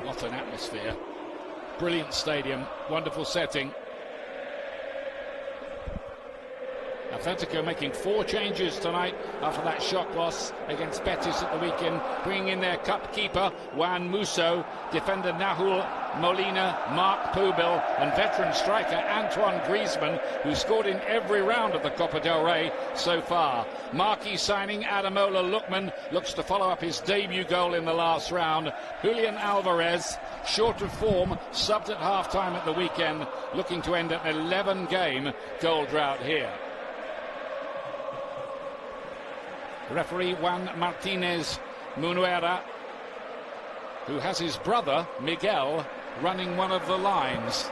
What an atmosphere. Brilliant stadium, wonderful setting. Atletico making 4 changes tonight after that shock loss against Betis at the weekend, bringing in their cup keeper Juan Musso, defender Nahul Molina, Marc Pubil, and veteran striker Antoine Griezmann, who scored in every round of the Copa del Rey so far. Marquee signing Ademola Lookman looks to follow up his debut goal in the last round. Julian Alvarez, short of form, subbed at half-time at the weekend, looking to end an 11-game goal drought here. Referee Juan Martinez Munuera, who has his brother Miguel running one of the lines.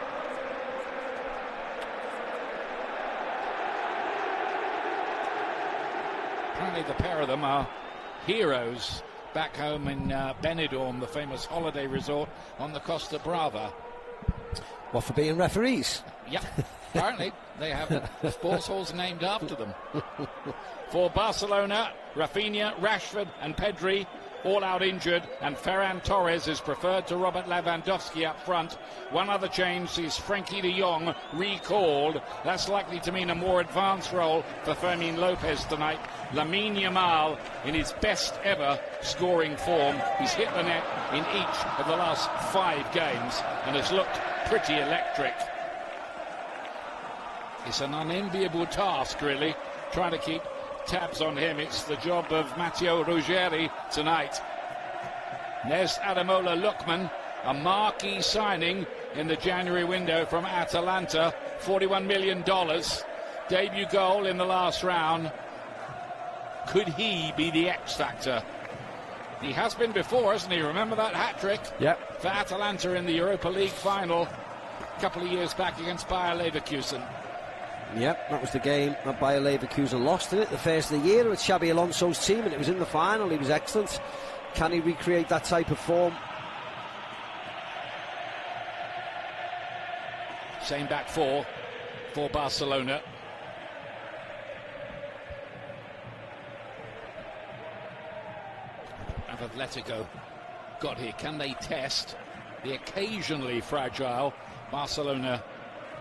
Apparently the pair of them are heroes back home in Benidorm, the famous holiday resort on the Costa Brava. What, for being referees? Yeah, apparently they have sports halls named after them. For Barcelona, Rafinha, Rashford and Pedri all out injured, and Ferran Torres is preferred to Robert Lewandowski up front. One other change sees Frenkie de Jong recalled. That's likely to mean a more advanced role for Fermin Lopez tonight. Lamine Yamal in his best ever scoring form. He's hit the net in each of the last 5 games and has looked pretty electric. It's an unenviable task, really, trying to keep tabs on him. It's the job of Matteo Ruggeri tonight. There's Ademola Lookman, a marquee signing in the January window from Atalanta, $41 million. Debut goal in the last round. Could he be the X factor? He has been before, hasn't he? Remember that hat-trick? Yep. For Atalanta in the Europa League final a couple of years back against Bayer Leverkusen. Yep, that was the game that Bayer Leverkusen lost in it, the first of the year with Xabi Alonso's team, and it was in the final. He was excellent. Can he recreate that type of form? Same back four for Barcelona. Have Atletico got here? Can they test the occasionally fragile Barcelona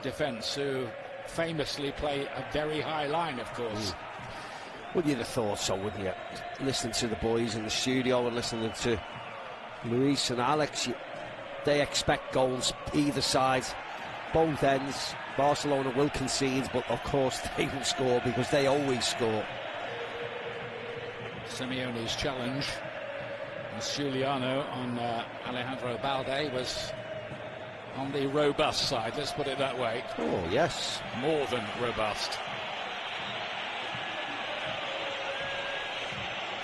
defence, who famously play a very high line, of course? Well, you'd have thought so, wouldn't you? Listening to the boys in the studio and listening to Luis and Alex, they expect goals either side, both ends. Barcelona will concede, but of course they will score because they always score. Simeone's challenge, as Giuliano on Alejandro Balde, was on the robust side, let's put it that way. Oh, yes. More than robust.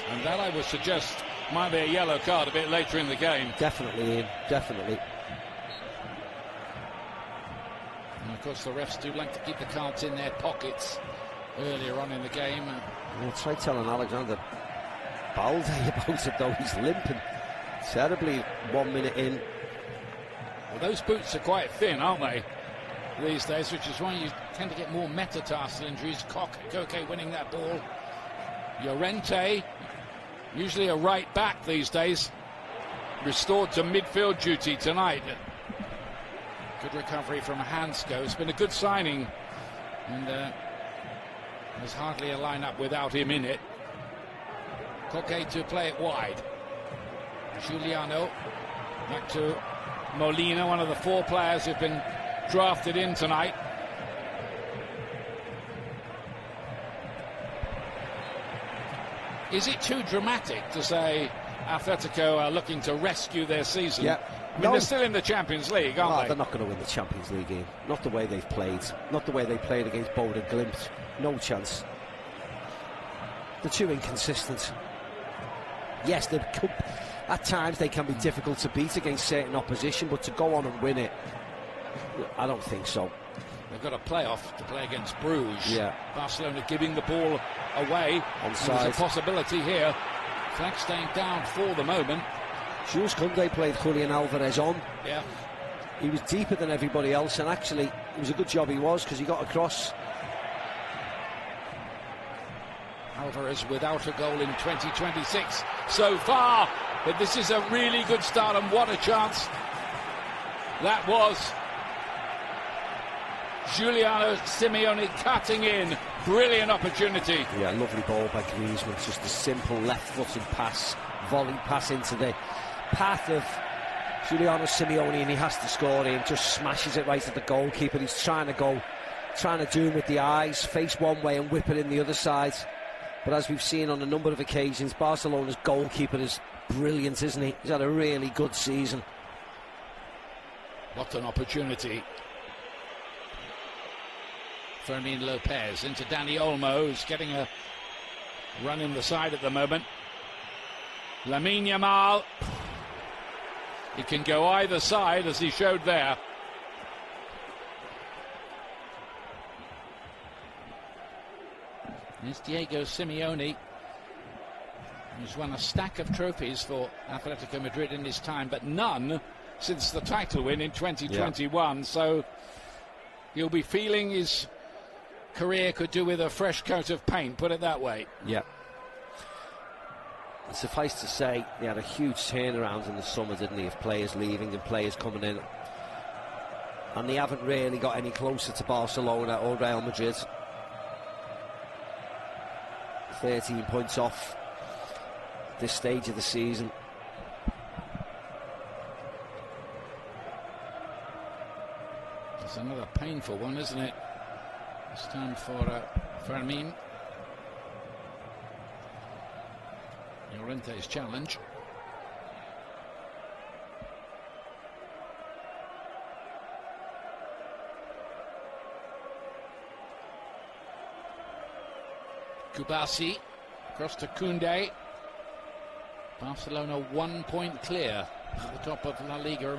And that, I would suggest, might be a yellow card a bit later in the game. Definitely, Ian, definitely. And of course the refs do like to keep the cards in their pockets earlier on in the game. I'll try telling Alexander Balde about it, though. He's limping terribly 1 minute in. Well, those boots are quite thin, aren't they, these days, which is why you tend to get more metatarsal injuries. Koke winning that ball. Llorente, usually a right back these days, restored to midfield duty tonight. Good recovery from Hansko. It's been a good signing, and there's hardly a lineup without him in it. Koke to play it wide. Giuliano back to Molina, one of the 4 players who've been drafted in tonight. Is it too dramatic to say Atletico are looking to rescue their season? Yeah. I mean, they're still in the Champions League, aren't they? They're not going to win the Champions League game. Not the way they've played. Not the way they played against Boda Glimt. No chance. They're too inconsistent. Yes, they could, at times they can be difficult to beat against certain opposition, but to go on and win it, I don't think so. They've got a playoff to play against Bruges. Yeah. Barcelona giving the ball away. There's a possibility here. Fleck staying down for the moment. Jules Koundé played Julian Alvarez on. Yeah. He was deeper than everybody else, and actually it was a good job he was, because he got across. Alvarez without a goal in 2026 so far. But this is a really good start, and what a chance that was. Giuliano Simeone cutting in. Brilliant opportunity. Yeah, lovely ball by Griezmann. Just a simple left-footed pass, volley pass into the path of Giuliano Simeone, and he has to score in. Just smashes it right at the goalkeeper. He's trying to do him with the eyes, face one way and whip it in the other side. But as we've seen on a number of occasions, Barcelona's goalkeeper is brilliant, isn't he? He's had a really good season. What an opportunity. Fermin Lopez into Dani Olmo, who's getting a run in the side at the moment. Lamine Yamal. He can go either side, as he showed there. There's Diego Simeone, who's won a stack of trophies for Atletico Madrid in his time, but none since the title win in 2021. Yeah. So he'll be feeling his career could do with a fresh coat of paint, put it that way. Yeah. And suffice to say, they had a huge turnaround in the summer, didn't they, of players leaving and players coming in. And they haven't really got any closer to Barcelona or Real Madrid. 13 points off this stage of the season. It's another painful one, isn't it? It's time for Fermin. Llorente's challenge. Kubasi across to Koundé. Barcelona 1 point clear at the top of La Liga.